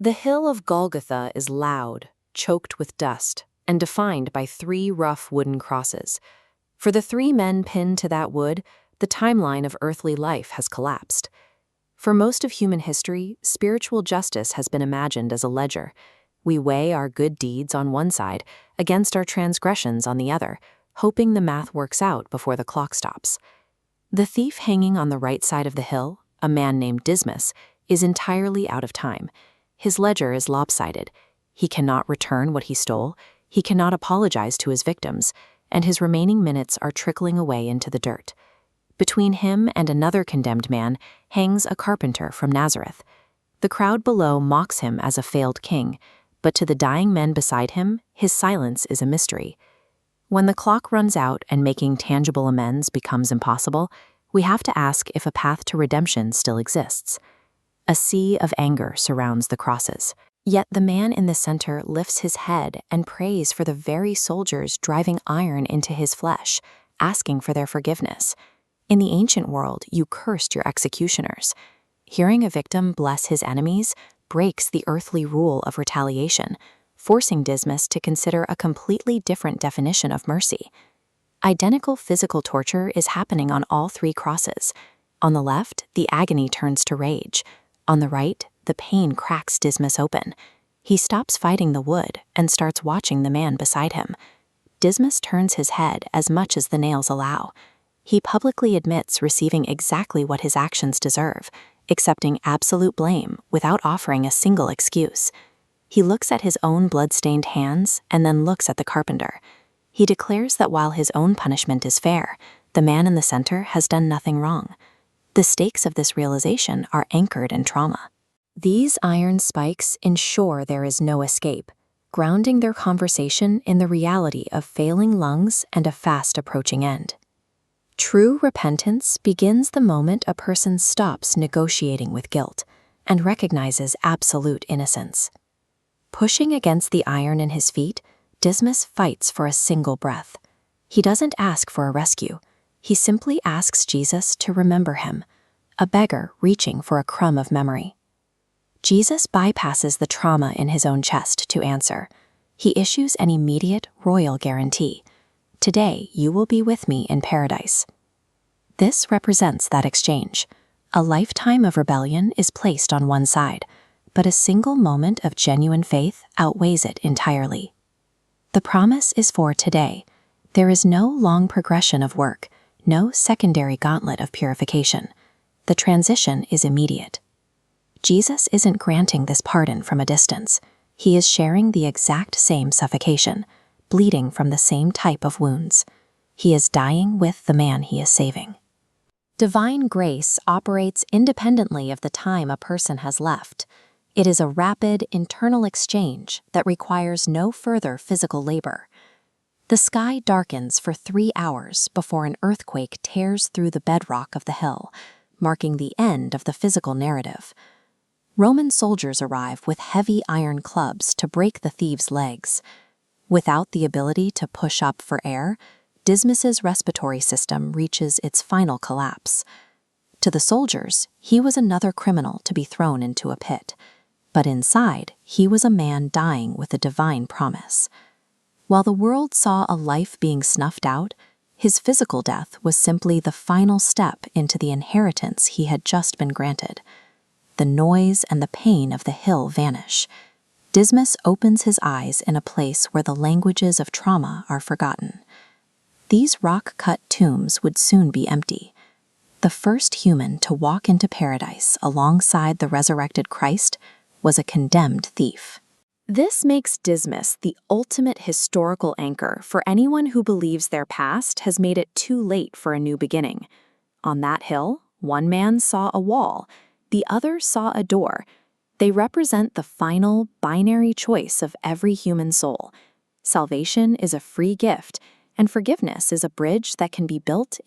The hill of Golgotha is loud, choked with dust, and defined by 3 rough wooden crosses. For the 3 men pinned to that wood, the timeline of earthly life has collapsed. For most of human history, spiritual justice has been imagined as a ledger. We weigh our good deeds on one side against our transgressions on the other, hoping the math works out before the clock stops. The thief hanging on the right side of the hill, a man named Dismas, is entirely out of time. His ledger is lopsided. He cannot return what he stole, he cannot apologize to his victims, and his remaining minutes are trickling away into the dirt. Between him and another condemned man hangs a carpenter from Nazareth. The crowd below mocks him as a failed king, but to the dying men beside him, his silence is a mystery. When the clock runs out and making tangible amends becomes impossible, we have to ask if a path to redemption still exists. A sea of anger surrounds the crosses. Yet the man in the center lifts his head and prays for the very soldiers driving iron into his flesh, asking for their forgiveness. In the ancient world, you cursed your executioners. Hearing a victim bless his enemies breaks the earthly rule of retaliation, forcing Dismas to consider a completely different definition of mercy. Identical physical torture is happening on all 3 crosses. On the left, the agony turns to rage. On the right, the pain cracks Dismas open. He stops fighting the wood and starts watching the man beside him. Dismas turns his head as much as the nails allow. He publicly admits receiving exactly what his actions deserve, accepting absolute blame without offering a single excuse. He looks at his own blood-stained hands and then looks at the carpenter. He declares that while his own punishment is fair, the man in the center has done nothing wrong. The stakes of this realization are anchored in trauma. These iron spikes ensure there is no escape, grounding their conversation in the reality of failing lungs and a fast-approaching end. True repentance begins the moment a person stops negotiating with guilt and recognizes absolute innocence. Pushing against the iron in his feet, Dismas fights for a single breath. He doesn't ask for a rescue. He simply asks Jesus to remember him, a beggar reaching for a crumb of memory. Jesus bypasses the trauma in his own chest to answer. He issues an immediate royal guarantee. Today you will be with me in paradise. This represents that exchange. A lifetime of rebellion is placed on one side, but a single moment of genuine faith outweighs it entirely. The promise is for today. There is no long progression of work, no secondary gauntlet of purification. The transition is immediate. Jesus isn't granting this pardon from a distance. He is sharing the exact same suffocation, bleeding from the same type of wounds. He is dying with the man he is saving. Divine grace operates independently of the time a person has left. It is a rapid, internal exchange that requires no further physical labor. The sky darkens for 3 hours before an earthquake tears through the bedrock of the hill, marking the end of the physical narrative. Roman soldiers arrive with heavy iron clubs to break the thieves' legs. Without the ability to push up for air, Dismas's respiratory system reaches its final collapse. To the soldiers, he was another criminal to be thrown into a pit. But inside, he was a man dying with a divine promise. While the world saw a life being snuffed out, his physical death was simply the final step into the inheritance he had just been granted. The noise and the pain of the hill vanish. Dismas opens his eyes in a place where the languages of trauma are forgotten. These rock-cut tombs would soon be empty. The first human to walk into paradise alongside the resurrected Christ was a condemned thief. This makes Dismas the ultimate historical anchor for anyone who believes their past has made it too late for a new beginning. On that hill, one man saw a wall, the other saw a door. They represent the final, binary choice of every human soul. Salvation is a free gift, and forgiveness is a bridge that can be built